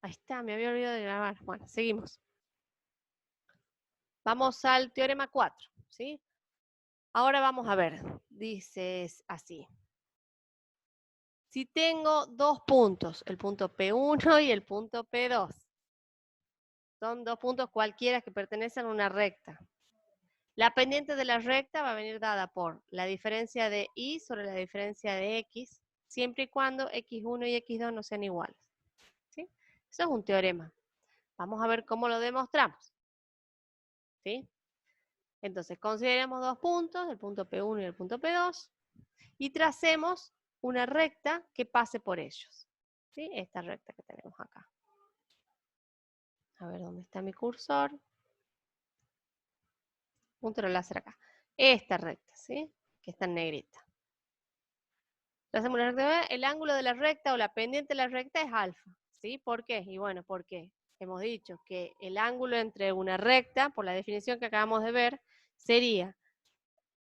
Ahí está, me había olvidado de grabar. Bueno, seguimos. Vamos al teorema 4, ¿sí? Ahora vamos a ver, dice así. Si tengo dos puntos, el punto P1 y el punto P2, son dos puntos cualquiera que pertenecen a una recta. La pendiente de la recta va a venir dada por la diferencia de y sobre la diferencia de x, siempre y cuando x1 y x2 no sean iguales. ¿Sí? Eso es un teorema. Vamos a ver cómo lo demostramos. ¿Sí? Entonces, consideremos dos puntos, el punto P1 y el punto P2, y tracemos una recta que pase por ellos. ¿Sí? Esta recta que tenemos acá. A ver dónde está mi cursor. Punto de láser acá. Esta recta, ¿sí? Que está en negrita. Tracemos una recta, el ángulo de la recta o la pendiente de la recta es alfa. ¿Sí? ¿Por qué? Y bueno, porque hemos dicho que el ángulo entre una recta, por la definición que acabamos de ver, sería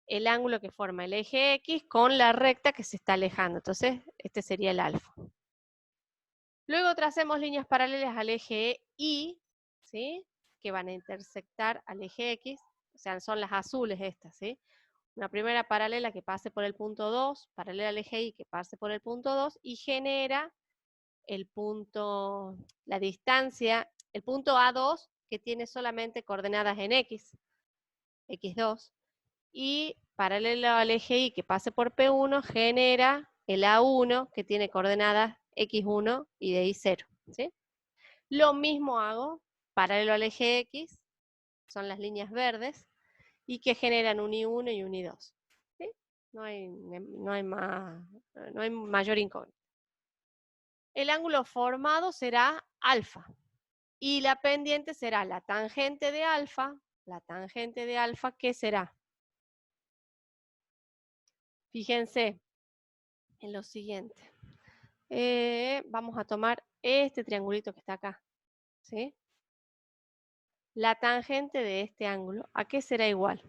el ángulo que forma el eje X con la recta que se está alejando. Entonces, este sería el alfa. Luego tracemos líneas paralelas al eje Y, ¿sí? Que van a intersectar al eje X, o sea, son las azules estas, ¿sí? Una primera paralela que pase por el punto 2, paralela al eje Y que pase por el punto 2 y genera el punto, la distancia, el punto A2 que tiene solamente coordenadas en X, X2, y paralelo al eje Y que pase por P1 genera el A1 que tiene coordenadas X1 y de Y0. ¿Sí? Lo mismo hago paralelo al eje X, son las líneas verdes, y que generan un I1 y un I2. ¿Sí? No hay mayor incógnita. El ángulo formado será alfa, y la pendiente será la tangente de alfa. La tangente de alfa, ¿qué será? Fíjense en lo siguiente. Vamos a tomar este triangulito que está acá, ¿sí? La tangente de este ángulo, ¿a qué será igual?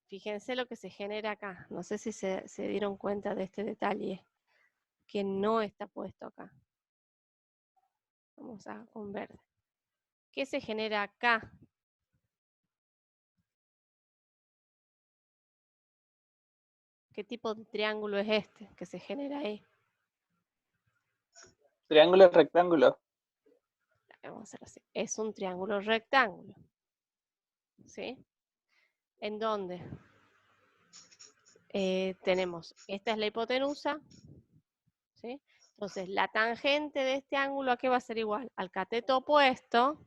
Fíjense lo que se genera acá. No sé si se dieron cuenta de este detalle que no está puesto acá. Vamos a con verde. ¿Qué se genera acá? ¿Qué tipo de triángulo es este que se genera ahí? Triángulo, rectángulo. Vamos a hacer así. Es un triángulo rectángulo. ¿Sí? ¿En dónde? Tenemos, esta es la hipotenusa. ¿Sí? Entonces, la tangente de este ángulo, ¿a qué va a ser igual? Al cateto opuesto,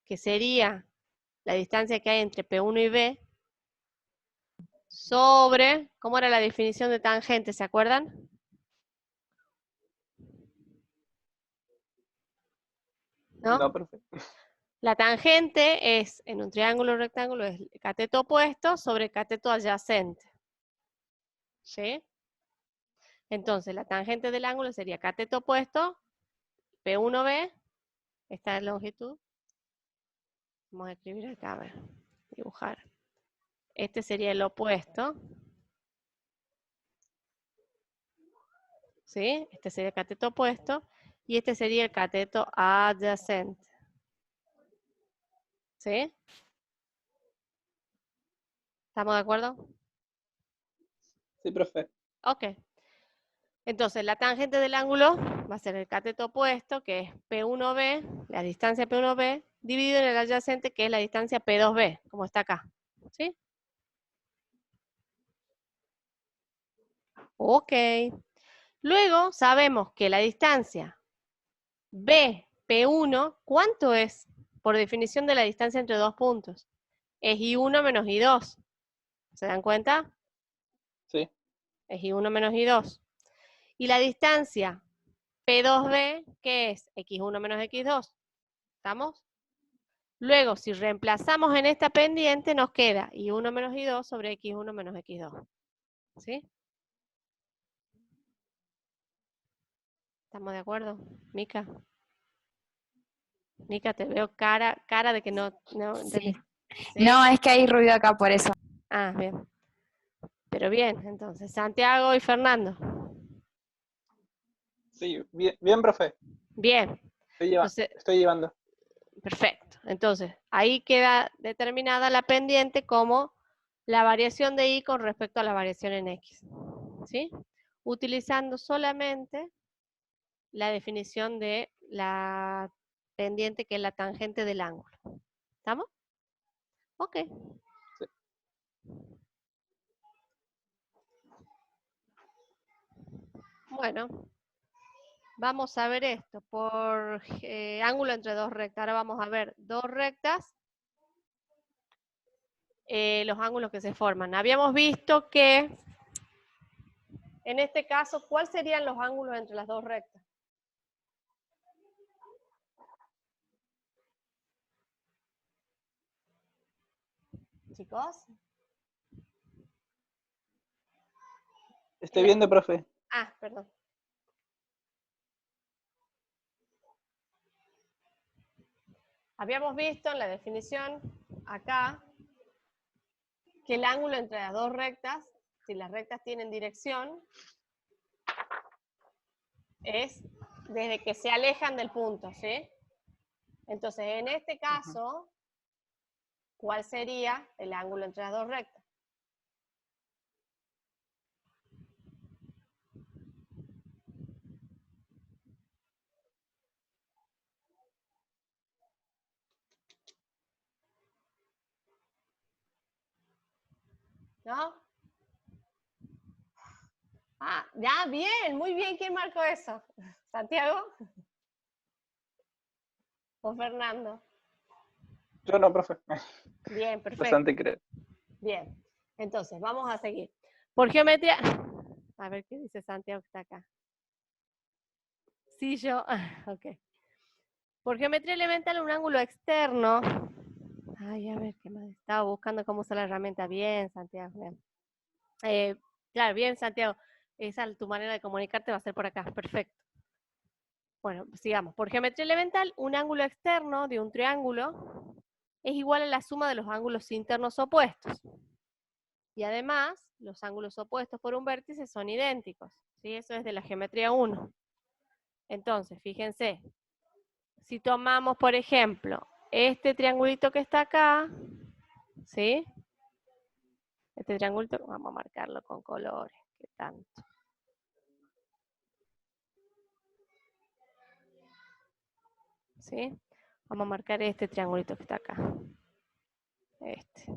que sería la distancia que hay entre P1 y B, sobre, ¿cómo era la definición de tangente? ¿Se acuerdan? ¿No? No, perfecto. La tangente es, en un triángulo rectángulo, es el cateto opuesto sobre el cateto adyacente. ¿Sí? Entonces, la tangente del ángulo sería cateto opuesto, P1B, esta es la longitud. Vamos a escribir acá, a ver, dibujar. Este sería el opuesto. ¿Sí? Este sería el cateto opuesto. Y este sería el cateto adyacente. ¿Sí? ¿Estamos de acuerdo? Sí, profe. Ok. Entonces, la tangente del ángulo va a ser el cateto opuesto, que es P1B, la distancia P1B, dividido en el adyacente, que es la distancia P2B, como está acá. ¿Sí? Ok. Luego sabemos que la distancia B, P1, ¿cuánto es? Por definición de la distancia entre dos puntos. Es I1 menos I2. ¿Se dan cuenta? Sí. Es I1 menos I2. Y la distancia P2B, ¿qué es? X1 menos X2. ¿Estamos? Luego, si reemplazamos en esta pendiente, nos queda I1 menos I2 sobre X1 menos X2. ¿Sí? ¿Estamos de acuerdo, Mica? Mica, te veo cara de que no entendés. ¿Sí? No, es que hay ruido acá, por eso. Ah, bien. Pero bien, entonces, Santiago y Fernando. Sí, bien, profe. Bien, entonces, Estoy llevando. perfecto. Entonces, ahí queda determinada la pendiente como la variación de y con respecto a la variación en x. ¿Sí? Utilizando solamente la definición de la pendiente que es la tangente del ángulo. ¿Estamos? Ok. Sí. Bueno, vamos a ver esto por ángulo entre dos rectas. Ahora vamos a ver dos rectas, los ángulos que se forman. Habíamos visto que, en este caso, ¿cuáles serían los ángulos entre las dos rectas? Chicos. Estoy viendo, profe. Ah, perdón. Habíamos visto en la definición acá que el ángulo entre las dos rectas, si las rectas tienen dirección, es desde que se alejan del punto, ¿sí? Entonces, en este caso, ¿cuál sería el ángulo entre las dos rectas? ¿No? Ah, ya, bien, muy bien. ¿Quién marcó eso? ¿Santiago? ¿O Fernando? Yo no, profe. Bien, perfecto. Bastante creo. Bien. Entonces, vamos a seguir. Por geometría... A ver qué dice Santiago que está acá. Sí, yo... Ok. Por geometría elemental, un ángulo externo... Ay, a ver, ¿qué más? Estaba buscando cómo usar la herramienta. Bien, Santiago. Bien. Claro, bien, Santiago. Esa tu manera de comunicarte va a ser por acá. Perfecto. Bueno, sigamos. Por geometría elemental, un ángulo externo de un triángulo es igual a la suma de los ángulos internos opuestos. Y además, los ángulos opuestos por un vértice son idénticos. ¿Sí? Eso es de la geometría 1. Entonces, fíjense. Si tomamos, por ejemplo, este triangulito que está acá, ¿sí? Este triangulito, vamos a marcarlo con colores. ¿Qué tanto? ¿Sí? Vamos a marcar este triangulito que está acá. Este.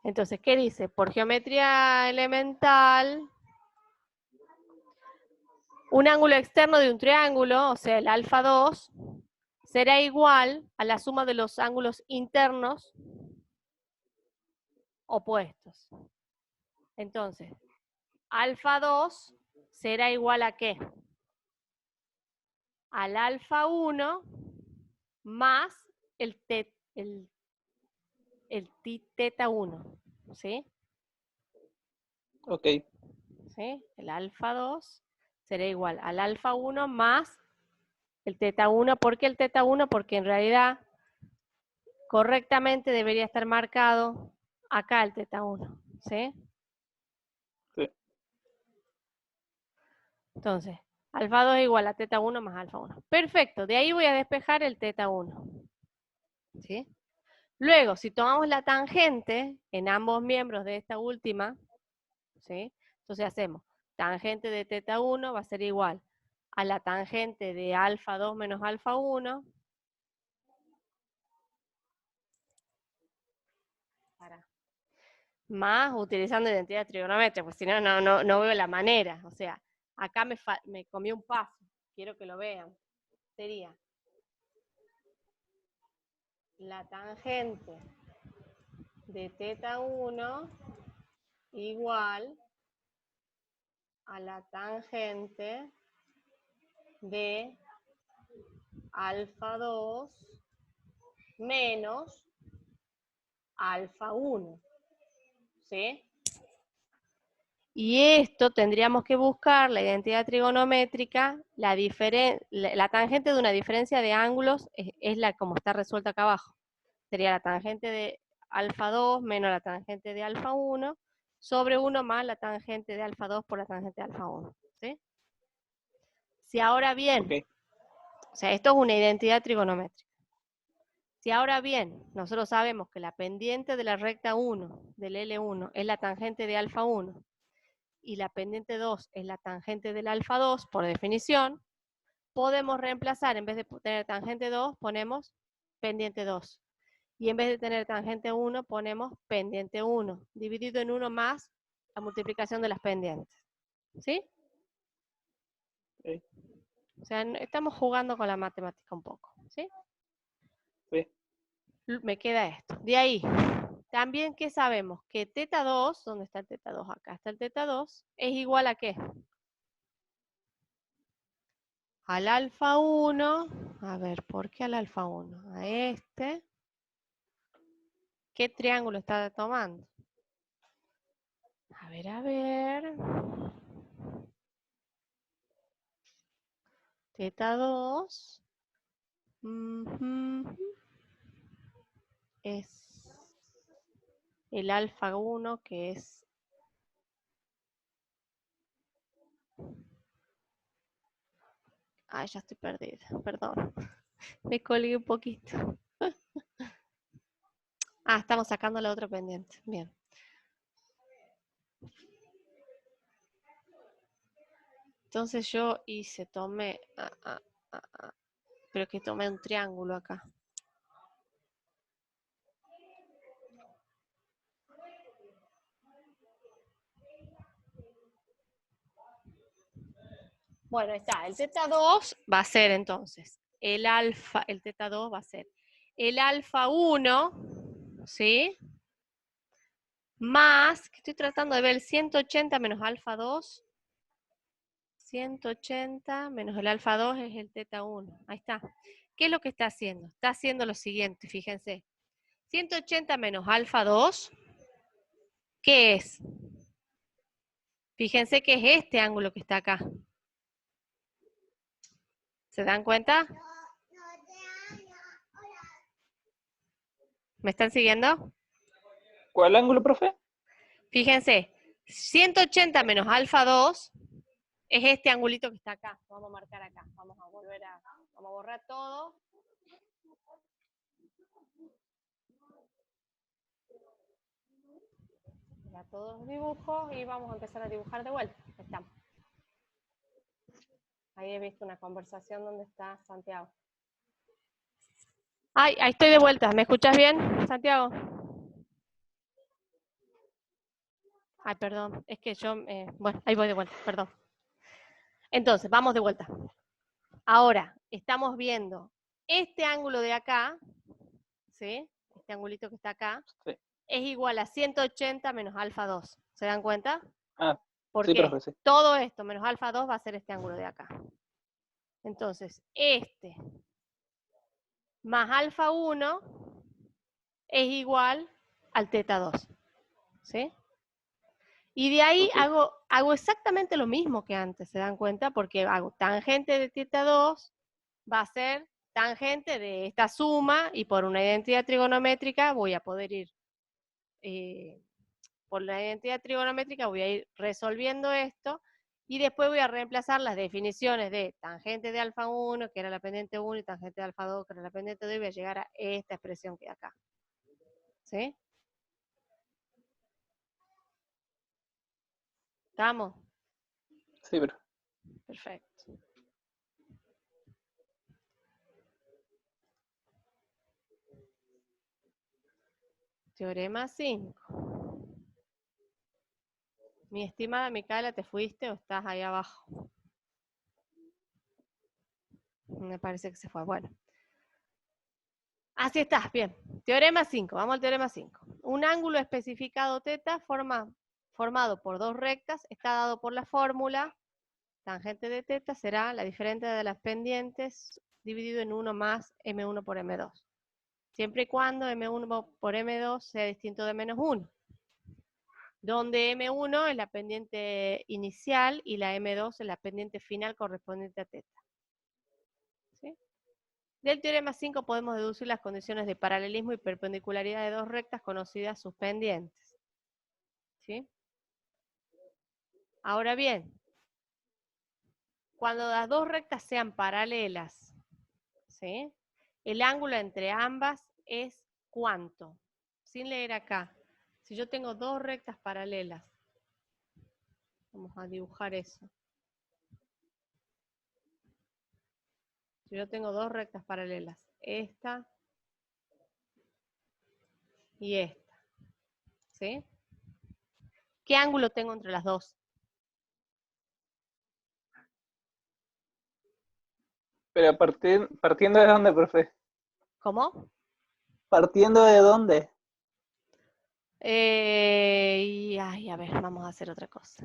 Entonces, ¿qué dice? Por geometría elemental, un ángulo externo de un triángulo, o sea, el alfa 2, será igual a la suma de los ángulos internos opuestos. Entonces, alfa 2 será igual a ¿qué? Al alfa 1 más el teta 1, ¿sí? Ok. ¿Sí? El alfa 2 será igual al alfa 1 más el teta 1. ¿Por qué el teta 1? Porque en realidad correctamente debería estar marcado acá el teta 1. ¿Sí? Sí. Entonces, alfa 2 es igual a teta 1 más alfa 1. Perfecto, de ahí voy a despejar el teta 1. ¿Sí? Luego, si tomamos la tangente en ambos miembros de esta última, ¿sí? Entonces hacemos tangente de teta 1 va a ser igual a la tangente de alfa 2 menos alfa 1. Más utilizando identidad trigonométrica, pues si no, no veo la manera. O sea, acá me comí un paso. Quiero que lo vean. Sería la tangente de teta 1 igual a la tangente de alfa 2 menos alfa 1. ¿Sí? Y esto tendríamos que buscar la identidad trigonométrica, la tangente de una diferencia de ángulos es la como está resuelta acá abajo. Sería la tangente de alfa 2 menos la tangente de alfa 1, sobre 1 más la tangente de alfa 2 por la tangente de alfa 1. ¿Sí? Si ahora bien, Ok. o sea, esto es una identidad trigonométrica. Si ahora bien, nosotros sabemos que la pendiente de la recta 1, del L1, es la tangente de alfa 1, y la pendiente 2 es la tangente del alfa 2, por definición, podemos reemplazar, en vez de tener tangente 2, ponemos pendiente 2. Y en vez de tener tangente 1, ponemos pendiente 1, dividido en 1 más la multiplicación de las pendientes. ¿Sí? Ok. O sea, estamos jugando con la matemática un poco. ¿Sí? Sí. Me queda esto. De ahí, también, ¿qué sabemos? Que teta 2, ¿dónde está el teta 2? Acá está el teta 2, es igual a ¿qué? Al alfa 1, a ver, ¿por qué al alfa 1? A este. ¿Qué triángulo está tomando? A ver. Teta 2. Es el alfa 1, que es... Ay, ya estoy perdida, perdón. Me colgué un poquito. Ah, estamos sacando la otra pendiente. Bien. Entonces yo tomé... Pero que tomé un triángulo acá. Bueno, ahí está. El teta 2 va a ser entonces el teta 2 va a ser el alfa 1, ¿sí? Más, que estoy tratando de ver el 180 menos alfa 2. 180 menos el alfa 2 es el teta 1. Ahí está. ¿Qué es lo que está haciendo? Está haciendo lo siguiente, fíjense. 180 menos alfa 2, ¿qué es? Fíjense que es este ángulo que está acá. ¿Se dan cuenta? ¿Me están siguiendo? ¿Cuál ángulo, profe? Fíjense, 180 menos alfa 2 es este angulito que está acá. Lo vamos a marcar acá. Vamos a borrar todo. Ya todos los dibujos y vamos a empezar a dibujar de vuelta. Ahí estamos. Ahí he visto una conversación donde está Santiago. Ay, ahí estoy de vuelta. ¿Me escuchas bien, Santiago? Ay, perdón. Es que yo... bueno, ahí voy de vuelta. Perdón. Entonces, vamos de vuelta. Ahora, estamos viendo este ángulo de acá, ¿sí? Este angulito que está acá, Sí. es igual a 180 menos alfa 2. ¿Se dan cuenta? Ah, Porque sí, profe, sí. todo esto menos alfa 2 va a ser este ángulo de acá. Entonces, este más alfa 1 es igual al teta 2. ¿Sí? Y de ahí Ok. hago exactamente lo mismo que antes, ¿se dan cuenta? Porque hago tangente de teta 2 va a ser tangente de esta suma y por una identidad trigonométrica voy a poder ir, por la identidad trigonométrica voy a ir resolviendo esto y después voy a reemplazar las definiciones de tangente de alfa 1, que era la pendiente 1, y tangente de alfa 2, que era la pendiente 2, y voy a llegar a esta expresión que hay acá. ¿Sí? ¿Estamos? Sí, profe. Perfecto. Teorema 5. Mi estimada Micaela, ¿te fuiste o estás ahí abajo? Me parece que se fue. Bueno. Así está, bien. Teorema 5, vamos al teorema 5. Un ángulo especificado θ formado por dos rectas está dado por la fórmula tangente de θ será la diferencia de las pendientes dividido en 1 más m1 por m2. Siempre y cuando m1 por m2 sea distinto de menos 1. Donde m1 es la pendiente inicial y la m2 es la pendiente final correspondiente a θ. ¿Sí? Del teorema 5 podemos deducir las condiciones de paralelismo y perpendicularidad de dos rectas conocidas sus pendientes. ¿Sí? Ahora bien, cuando las dos rectas sean paralelas, ¿sí? El ángulo entre ambas es ¿cuánto? Sin leer acá. Si yo tengo dos rectas paralelas, vamos a dibujar eso. Si yo tengo dos rectas paralelas, esta y esta, ¿sí? ¿Qué ángulo tengo entre las dos? Pero partiendo de dónde, profe. ¿Cómo? ¿Partiendo de dónde? Ay, a ver, vamos a hacer otra cosa.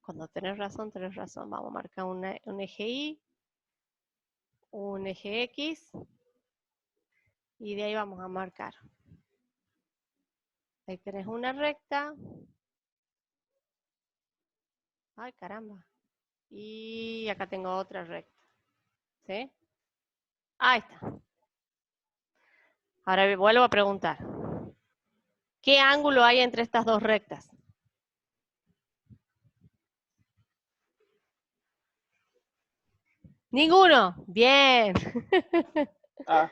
Cuando tenés razón, tenés razón. Vamos a marcar un eje Y, un eje X, y de ahí vamos a marcar. Ahí tenés una recta. Ay, caramba. Y acá tengo otra recta. ¿Sí? Ahí está. Ahora vuelvo a preguntar. ¿Qué ángulo hay entre estas dos rectas? Ninguno. Bien. Ah,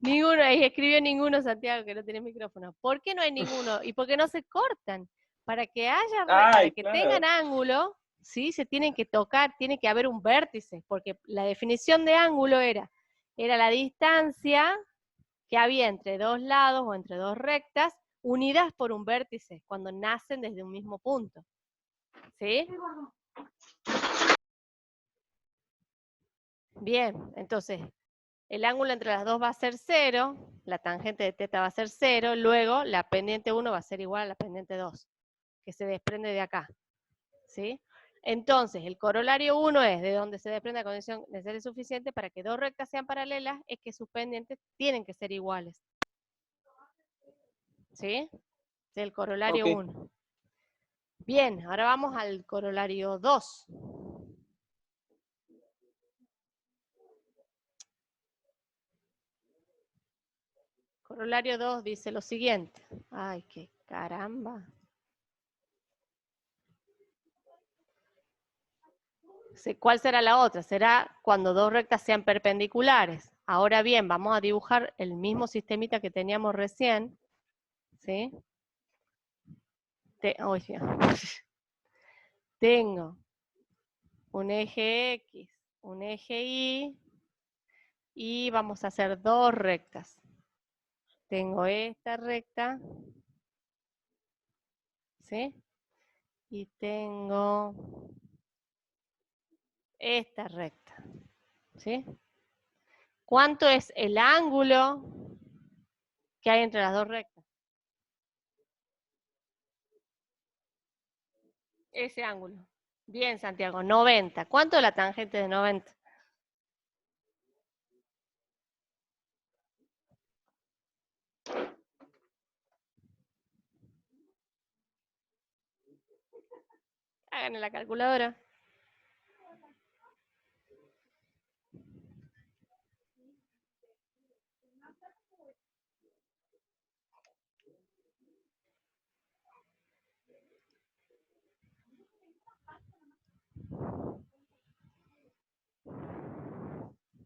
Ninguno. Ahí escribió ninguno, Santiago, que no tiene micrófono. ¿Por qué no hay ninguno? ¿Y por qué no se cortan? Para que haya, para ay, que claro. tengan ángulo, ¿sí? Se tienen que tocar, tiene que haber un vértice, porque la definición de ángulo era la distancia que había entre dos lados o entre dos rectas unidas por un vértice, cuando nacen desde un mismo punto. ¿Sí? Bien, entonces, el ángulo entre las dos va a ser 0, la tangente de θ va a ser 0, luego la pendiente 1 va a ser igual a la pendiente 2, que se desprende de acá. ¿Sí? Entonces, el corolario 1 es de donde se desprende la condición necesaria suficiente para que dos rectas sean paralelas, es que sus pendientes tienen que ser iguales. ¿Sí? Es el corolario 1. Bien, ahora vamos al corolario 2. Corolario 2 dice lo siguiente. Ay, qué caramba. ¿Cuál será la otra? Será cuando dos rectas sean perpendiculares. Ahora bien, vamos a dibujar el mismo sistemita que teníamos recién. ¿Sí? Tengo un eje X, un eje Y, y vamos a hacer dos rectas. Tengo esta recta, ¿sí? Y tengo esta recta, ¿sí? ¿Cuánto es el ángulo que hay entre las dos rectas? Ese ángulo. Bien, Santiago, 90. ¿Cuánto es la tangente de 90? Hagan en la calculadora.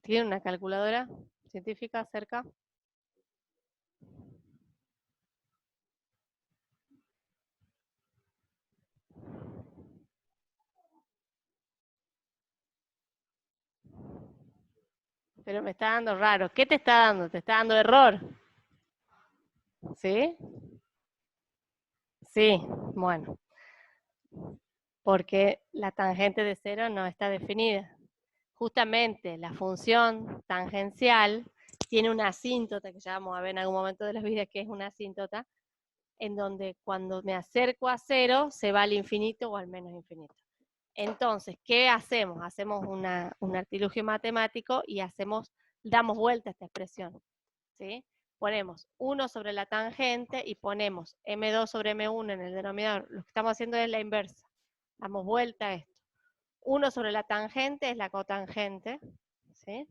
¿Tiene una calculadora científica cerca? Pero me está dando raro. ¿Qué te está dando? ¿Te está dando error? ¿Sí? Sí, bueno. Porque la tangente de 0 no está definida. Justamente la función tangencial tiene una asíntota, que ya vamos a ver en algún momento de la vida que es una asíntota, en donde cuando me acerco a 0 se va al infinito o al menos infinito. Entonces, ¿qué hacemos? Hacemos un artilugio matemático y damos vuelta a esta expresión. ¿Sí? Ponemos 1 sobre la tangente y ponemos m2 sobre m1 en el denominador. Lo que estamos haciendo es la inversa. Damos vuelta a esto. 1 sobre la tangente es la cotangente, ¿sí?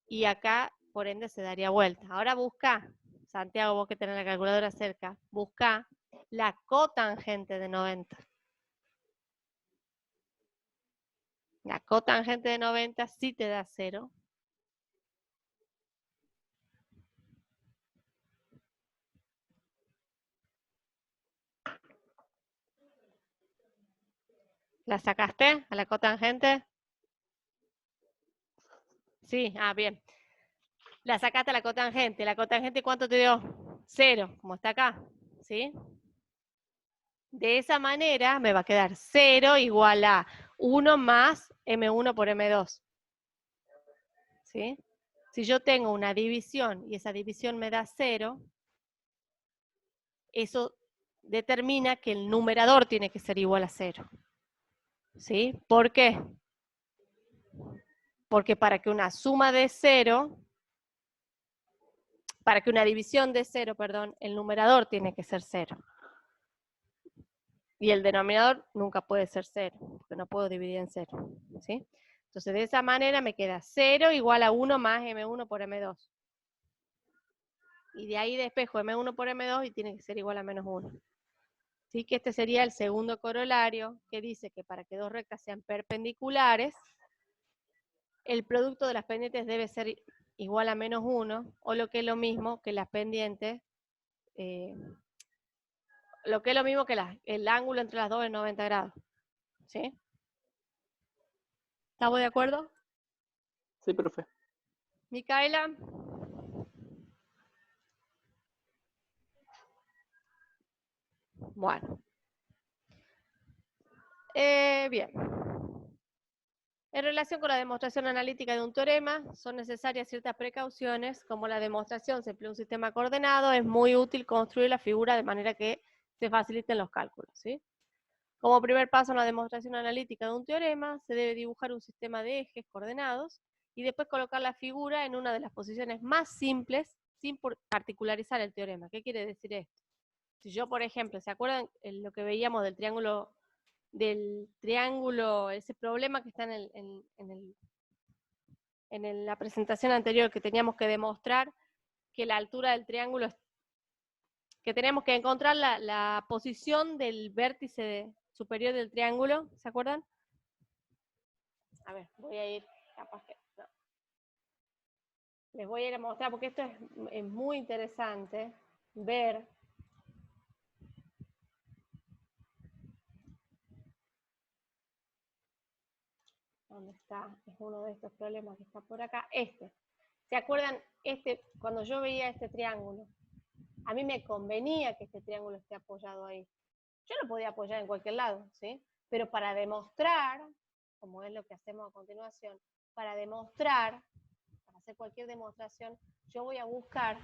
Y acá, por ende, se daría vuelta. Ahora busca, Santiago, vos que tenés la calculadora cerca, busca La cotangente de 90. La cotangente de 90 sí te da 0. ¿La sacaste a la cotangente? Sí, bien. La sacaste a la cotangente. ¿La cotangente cuánto te dio? 0, como está acá. ¿Sí? De esa manera me va a quedar 0 igual a 1 más M1 por M2. ¿Sí? Si yo tengo una división y esa división me da 0, eso determina que el numerador tiene que ser igual a 0. ¿Sí? ¿Por qué? Porque para que una suma de 0, para que una división de 0, perdón, el numerador tiene que ser 0. Y el denominador nunca puede ser 0, porque no puedo dividir en 0. ¿Sí? Entonces, de esa manera me queda 0 igual a 1 más M1 por M2. Y de ahí despejo M1 por M2 y tiene que ser igual a menos 1. Así que este sería el segundo corolario, que dice que para que dos rectas sean perpendiculares, el producto de las pendientes debe ser igual a menos 1, o lo que es lo mismo que las pendientes, lo que es lo mismo que el ángulo entre las dos es 90 grados. ¿Sí? ¿Estamos de acuerdo? Sí, profe. Micaela. Bueno. Bien. En relación con la demostración analítica de un teorema, son necesarias ciertas precauciones, como la demostración se emplea un sistema coordenado, es muy útil construir la figura de manera que se faciliten los cálculos, ¿sí? Como primer paso en la demostración analítica de un teorema, se debe dibujar un sistema de ejes coordenados y después colocar la figura en una de las posiciones más simples sin particularizar el teorema. ¿Qué quiere decir esto? Si yo, por ejemplo, ¿se acuerdan lo que veíamos del triángulo, ese problema que está en la presentación anterior, que teníamos que demostrar que la altura del triángulo, que tenemos que encontrar la posición del vértice superior del triángulo, ¿se acuerdan? A ver, voy a ir, capaz que no. Les voy a ir a mostrar, porque esto es muy interesante, ver ¿dónde está? Es uno de estos problemas que está por acá. ¿Se acuerdan? Cuando yo veía este triángulo, a mí me convenía que este triángulo esté apoyado ahí. Yo lo podía apoyar en cualquier lado, ¿sí? Pero para demostrar, como es lo que hacemos a continuación, para hacer cualquier demostración, yo voy a buscar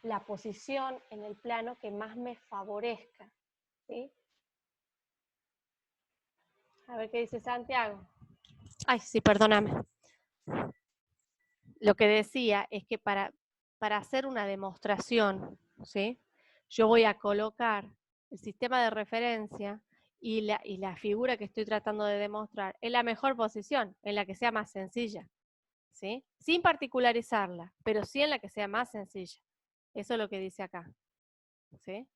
la posición en el plano que más me favorezca, ¿sí? A ver qué dice Santiago. Ay, sí, perdóname. Lo que decía es que para hacer una demostración, ¿sí? Yo voy a colocar el sistema de referencia y la figura que estoy tratando de demostrar en la mejor posición, en la que sea más sencilla, ¿sí? Sin particularizarla, pero sí en la que sea más sencilla. Eso es lo que dice acá, ¿sí?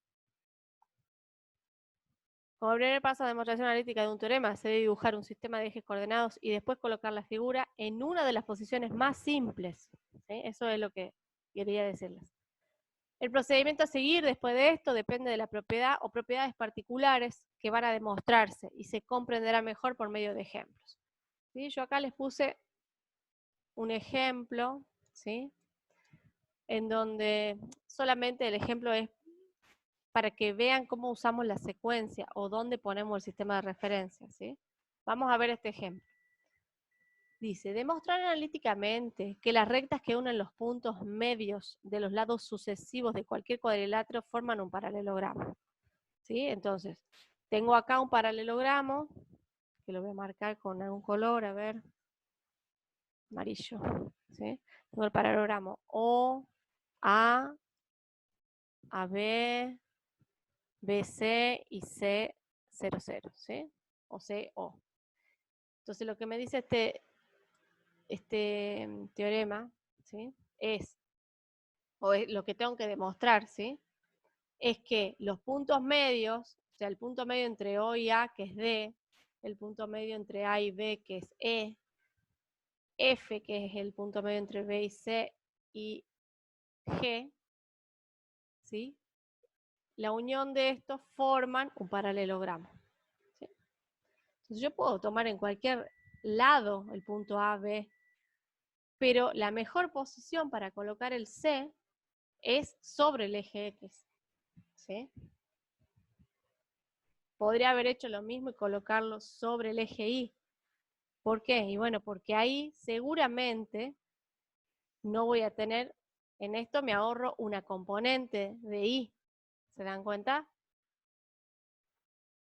Como primer paso de demostración analítica de un teorema, se debe dibujar un sistema de ejes coordenados y después colocar la figura en una de las posiciones más simples, ¿sí? Eso es lo que quería decirles. El procedimiento a seguir después de esto depende de la propiedad o propiedades particulares que van a demostrarse y se comprenderá mejor por medio de ejemplos. ¿Sí? Yo acá les puse un ejemplo, ¿sí? En donde solamente el ejemplo es para que vean cómo usamos la secuencia o dónde ponemos el sistema de referencia, ¿sí? Vamos a ver este ejemplo. Dice, demostrar analíticamente que las rectas que unen los puntos medios de los lados sucesivos de cualquier cuadrilátero forman un paralelogramo. ¿Sí? Entonces, tengo acá un paralelogramo, que lo voy a marcar con algún color, a ver, amarillo. ¿Sí? Tengo el paralelogramo O, A, AB, BC y C00, ¿sí? O CO. Entonces, lo que me dice este teorema, ¿sí? Es lo que tengo que demostrar, ¿sí? es que los puntos medios, o sea, el punto medio entre O y A, que es D, el punto medio entre A y B, que es E, F, que es el punto medio entre B y C, y G, ¿sí? La unión de estos forman un paralelogramo, ¿sí? Entonces yo puedo tomar en cualquier lado el punto A, B, pero la mejor posición para colocar el C es sobre el eje X, ¿sí? Podría haber hecho lo mismo y colocarlo sobre el eje Y. ¿Por qué? Y bueno, porque ahí seguramente no voy a tener, en esto me ahorro una componente de Y. ¿Se dan cuenta?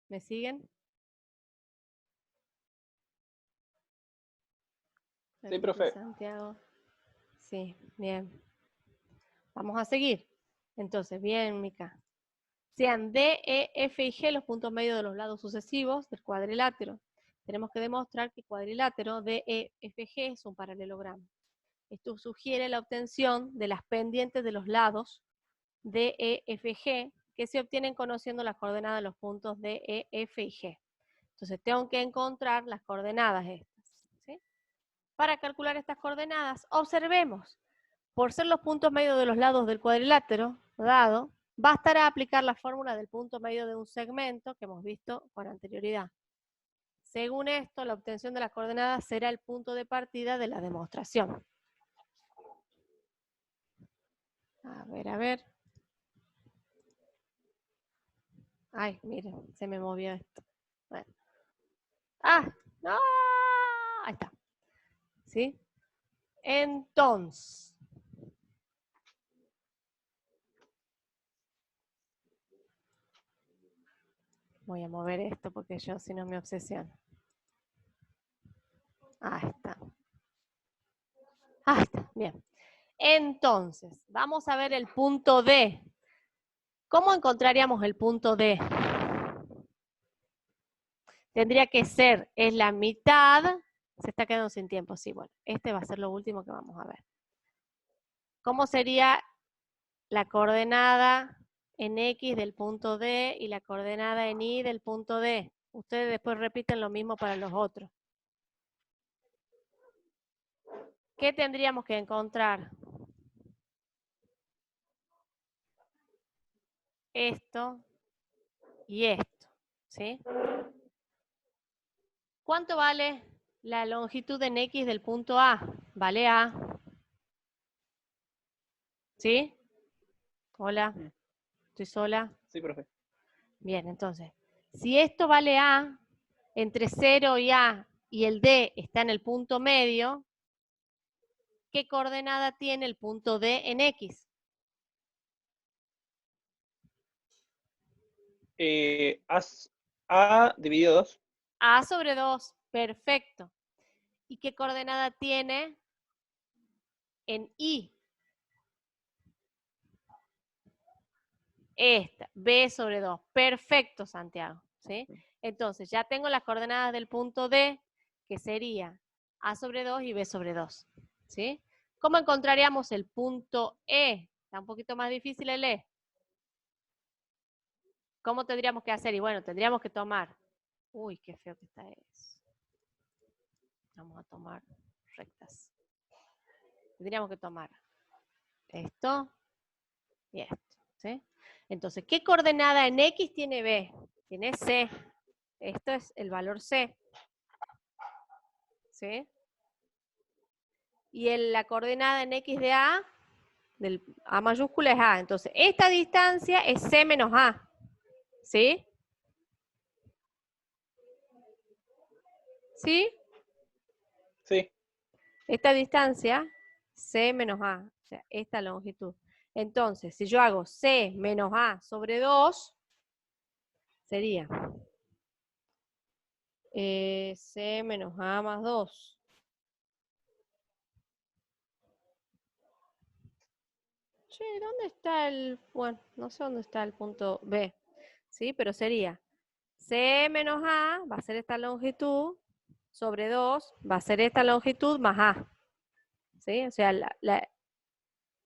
¿Me siguen? Sí, profe. Santiago. Sí, bien. Vamos a seguir. Entonces, bien, Mica. Sean D, E, F y G los puntos medios de los lados sucesivos del cuadrilátero. Tenemos que demostrar que el cuadrilátero D, E, F, G es un paralelogramo. Esto sugiere la obtención de las pendientes de los lados D, E, F, G, que se obtienen conociendo las coordenadas de los puntos D, E, F y G. Entonces tengo que encontrar las coordenadas estas, ¿sí? Para calcular estas coordenadas, observemos, por ser los puntos medios de los lados del cuadrilátero dado, bastará aplicar la fórmula del punto medio de un segmento que hemos visto con anterioridad. Según esto, la obtención de las coordenadas será el punto de partida de la demostración. A ver. Ay, miren, se me movió esto. Bueno. ¡Ah! ¡No! Ahí está. ¿Sí? Entonces, voy a mover esto porque yo si no me obsesiono. Ahí está. Ahí está, bien. Entonces, vamos a ver el punto D. ¿Cómo encontraríamos el punto D? Tendría que ser, es la mitad, se está quedando sin tiempo, sí, bueno, este va a ser lo último que vamos a ver. ¿Cómo sería la coordenada en X del punto D y la coordenada en Y del punto D? Ustedes después repiten lo mismo para los otros. ¿Qué tendríamos que encontrar? Esto y esto, ¿sí? ¿Cuánto vale la longitud en X del punto A? Vale A. ¿Sí? Hola. ¿Estoy sola? Sí, profe. Bien, entonces, si esto vale A, entre 0 y A y el D está en el punto medio, ¿qué coordenada tiene el punto D en X? A dividido 2. A sobre 2, perfecto. ¿Y qué coordenada tiene en Y? Esta, B sobre 2. Perfecto, Santiago. ¿Sí? Entonces, ya tengo las coordenadas del punto D, que sería A sobre 2 y B sobre 2. ¿Sí? ¿Cómo encontraríamos el punto E? Está un poquito más difícil el E. ¿Cómo tendríamos que hacer? Y bueno, tendríamos que tomar. Uy, qué feo que está eso. Vamos a tomar rectas. Tendríamos que tomar esto y esto. ¿Sí? Entonces, ¿qué coordenada en X tiene B? Tiene C. Esto es el valor C. ¿Sí? Y la coordenada en X de A, del A mayúscula es A. Entonces, esta distancia es C menos A. ¿Sí? ¿Sí? Sí. Esta distancia, C menos A. O sea, esta longitud. Entonces, si yo hago C menos A sobre 2, sería C menos A más 2. Che, ¿dónde está el...? Bueno, no sé dónde está el punto B. ¿Sí? Pero sería C menos A, va a ser esta longitud, sobre 2, va a ser esta longitud más A. ¿Sí? O sea,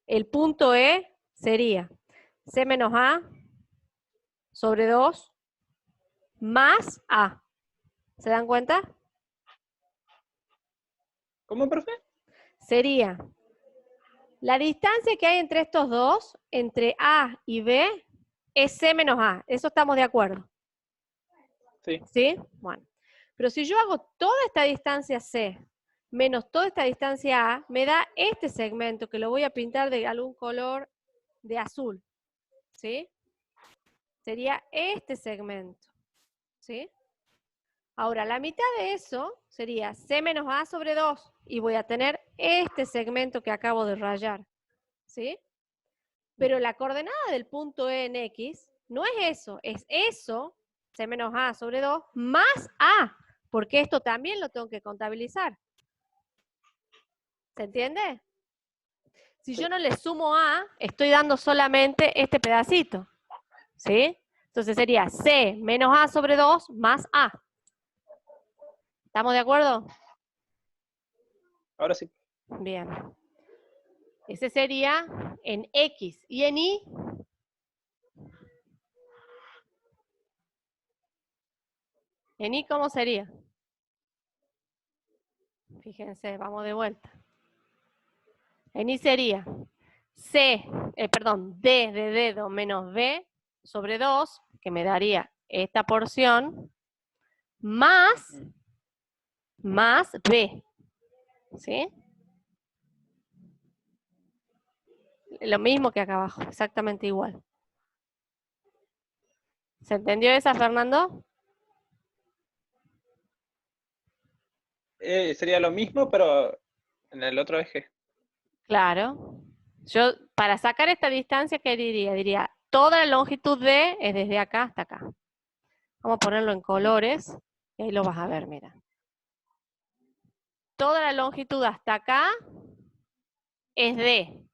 el punto E sería C menos A sobre 2 más A. ¿Se dan cuenta? ¿Cómo, profe? Sería la distancia que hay entre estos dos, entre A y B, es C menos A. Eso estamos de acuerdo. Sí. ¿Sí? Bueno. Pero si yo hago toda esta distancia C menos toda esta distancia A, me da este segmento que lo voy a pintar de algún color de azul. ¿Sí? Sería este segmento. ¿Sí? Ahora, la mitad de eso sería C menos A sobre 2 y voy a tener este segmento que acabo de rayar. ¿Sí? Pero la coordenada del punto E en X no es eso, C menos A sobre 2, más A, porque esto también lo tengo que contabilizar. ¿Se entiende? Si yo no le sumo A, estoy dando solamente este pedacito. ¿Sí? Entonces sería C menos A sobre 2 más A. ¿Estamos de acuerdo? Ahora sí. Bien. Ese sería en X. ¿Y en Y? ¿En Y cómo sería? Fíjense, vamos de vuelta. En Y sería D de dedo menos B sobre 2, que me daría esta porción, más B. ¿Sí? Lo mismo que acá abajo, exactamente igual. ¿Se entendió esa, Fernando? Sería lo mismo, pero en el otro eje. Claro. Yo, para sacar esta distancia, ¿qué diría? Diría, toda la longitud D es desde acá hasta acá. Vamos a ponerlo en colores, y ahí lo vas a ver, mira. Toda la longitud hasta acá es D.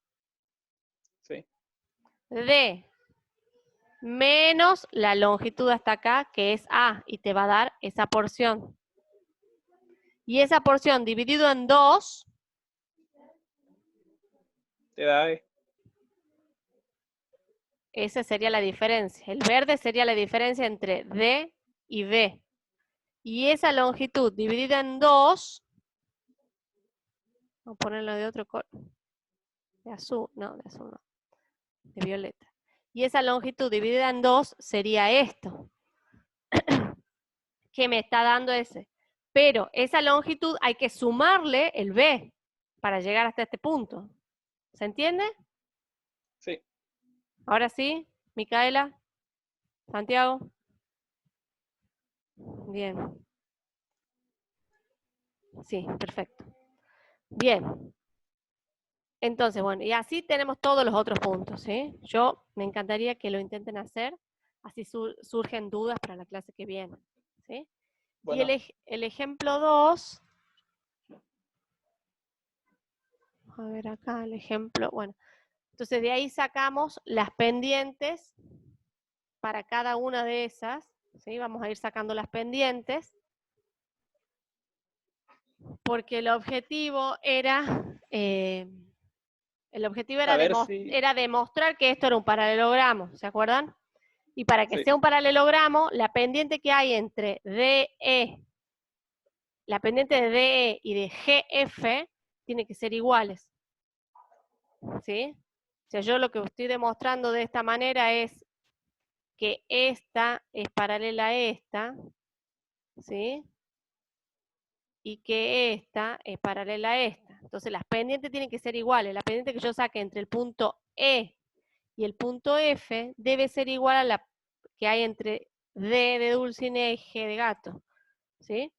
Sí. D menos la longitud hasta acá, que es A, y te va a dar esa porción. Y esa porción dividido en 2, Te da E. esa sería la diferencia. El verde sería la diferencia entre D y B. Y esa longitud dividida en 2, vamos a ponerlo de otro color, de azul no, de violeta. Y esa longitud dividida en 2 sería esto, que me está dando ese. Pero esa longitud hay que sumarle el B para llegar hasta este punto. ¿Se entiende? Sí. Ahora sí, Micaela, Santiago. Bien. Sí, perfecto. Bien. Entonces, bueno, y así tenemos todos los otros puntos, ¿sí? Yo me encantaría que lo intenten hacer, así surgen dudas para la clase que viene, ¿sí? Bueno. Y el ejemplo 2, a ver acá el ejemplo, bueno, entonces de ahí sacamos las pendientes para cada una de esas, ¿sí? Vamos a ir sacando las pendientes, porque el objetivo era... el objetivo A ver si... era demostrar que esto era un paralelogramo, ¿se acuerdan? Y para que Sí. sea un paralelogramo, la pendiente que hay entre DE, la pendiente de DE y de GF, tiene que ser iguales. ¿Sí? O sea, yo lo que estoy demostrando de esta manera es que esta es paralela a esta, ¿sí? Y que esta es paralela a esta. Entonces las pendientes tienen que ser iguales. La pendiente que yo saque entre el punto E y el punto F debe ser igual a la que hay entre D de dulcinea y G de gato. ¿Sí?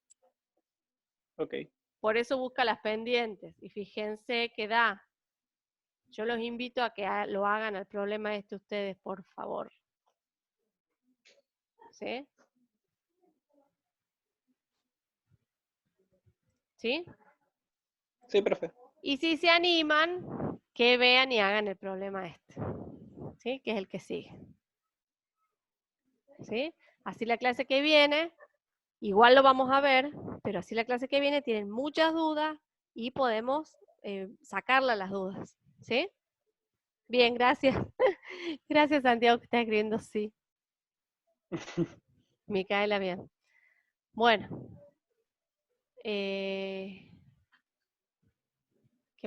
Ok. Por eso busca las pendientes. Y fíjense que da. Yo los invito a que lo hagan al problema este ustedes, por favor. ¿Sí? ¿Sí? Sí, profe. Y si se animan, que vean y hagan el problema este. ¿Sí? Que es el que sigue. ¿Sí? Así la clase que viene, igual lo vamos a ver, pero así la clase que viene tienen muchas dudas y podemos sacarla las dudas. ¿Sí? Bien, gracias. Gracias, Santiago, que está escribiendo sí. Micaela, bien. Bueno. ¿Qué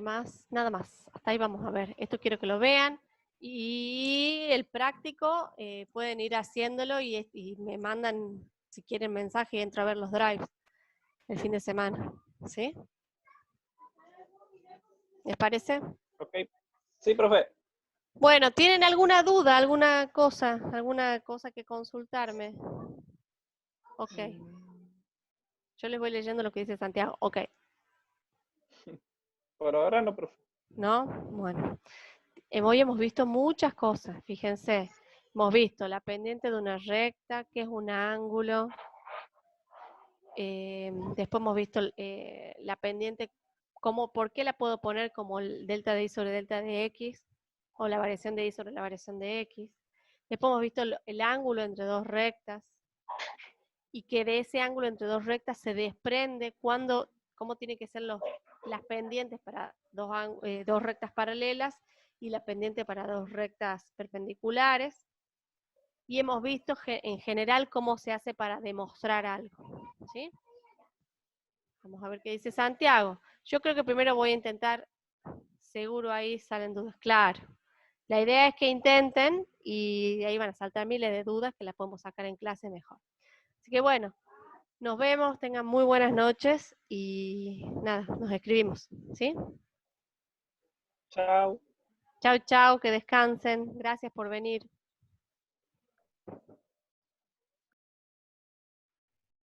más? Nada más. Hasta ahí vamos a ver. Esto quiero que lo vean. Y el práctico, pueden ir haciéndolo y me mandan, si quieren, mensaje y entro a ver los drives el fin de semana. ¿Sí? ¿Les parece? Ok. Sí, profe. Bueno, ¿tienen alguna duda, alguna cosa que consultarme? Ok. Yo les voy leyendo lo que dice Santiago. Ok. Por ahora no, profe. ¿No? Bueno. Hoy hemos visto muchas cosas, fíjense. Hemos visto la pendiente de una recta, que es un ángulo. Después hemos visto la pendiente, ¿por qué la puedo poner como el delta de y sobre delta de x? O la variación de y sobre la variación de x. Después hemos visto el ángulo entre dos rectas. Y que de ese ángulo entre dos rectas se desprende cómo tienen que ser las pendientes para dos rectas paralelas y la pendiente para dos rectas perpendiculares. Y hemos visto en general cómo se hace para demostrar algo. ¿Sí? Vamos a ver qué dice Santiago. Yo creo que primero voy a intentar, seguro ahí salen dudas. Claro. La idea es que intenten y de ahí van a saltar miles de dudas que las podemos sacar en clase mejor. Así que bueno, nos vemos, tengan muy buenas noches y nada, nos escribimos. ¿Sí? Chao. Chau, chau, que descansen. Gracias por venir.